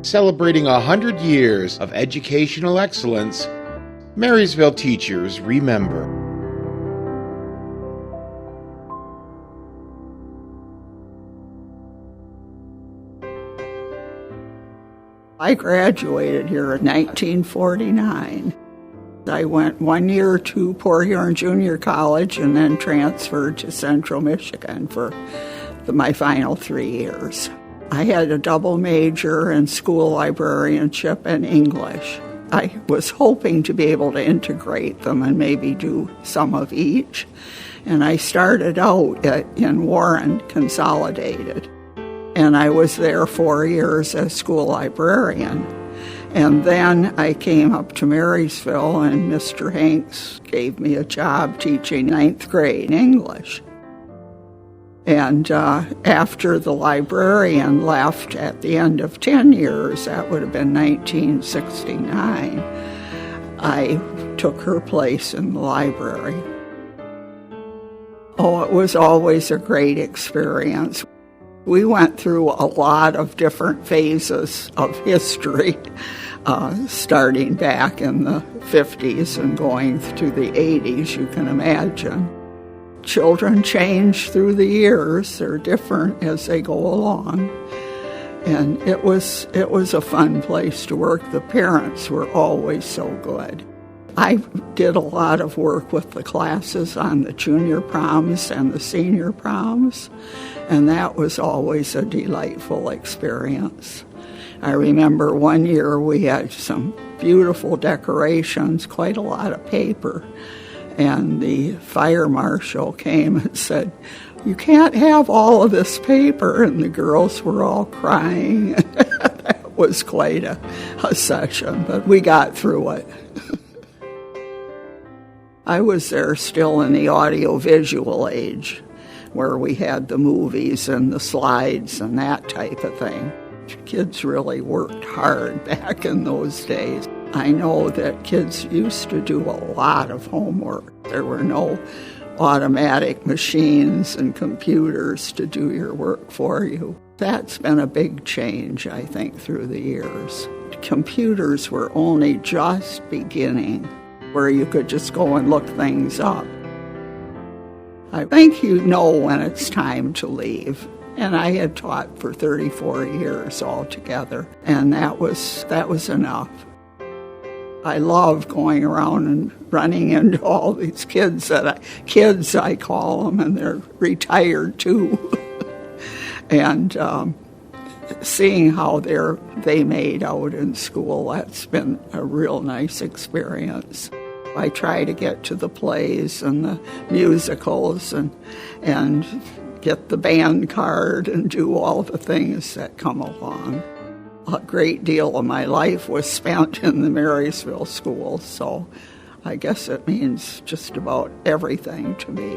Celebrating 100 years of educational excellence, Marysville teachers remember. I graduated here in 1949. I went 1 year to Port Huron Junior College and then transferred to Central Michigan for my final 3 years. I had a double major in school librarianship and English. I was hoping to be able to integrate them and maybe do some of each. And I started out in Warren Consolidated. And I was there 4 years as school librarian. And then I came up to Marysville, and Mr. Hanks gave me a job teaching 9th grade English. And after the librarian left at the end of 10 years, that would have been 1969, I took her place in the library. Oh, it was always a great experience. We went through a lot of different phases of history, starting back in the 50s and going to the 80s, you can imagine. Children change through the years. They're different as they go along. And it was a fun place to work. The parents were always so good. I did a lot of work with the classes on the junior proms and the senior proms, and that was always a delightful experience. I remember one year we had some beautiful decorations, quite a lot of paper, and the fire marshal came and said, "You can't have all of this paper," and the girls were all crying. That was quite a session, but we got through it. I was there still in the audio-visual age, where we had the movies and the slides and that type of thing. Kids really worked hard back in those days. I know that kids used to do a lot of homework. There were no automatic machines and computers to do your work for you. That's been a big change, I think, through the years. Computers were only just beginning, where you could just go and look things up. I think you know when it's time to leave. And I had taught for 34 years altogether, and that was enough. I love going around and running into all these kids I call them, and they're retired too. And seeing how they made out in school, that's been a real nice experience. I try to get to the plays and the musicals and get the band card and do all the things that come along. A great deal of my life was spent in the Marysville schools, so I guess it means just about everything to me.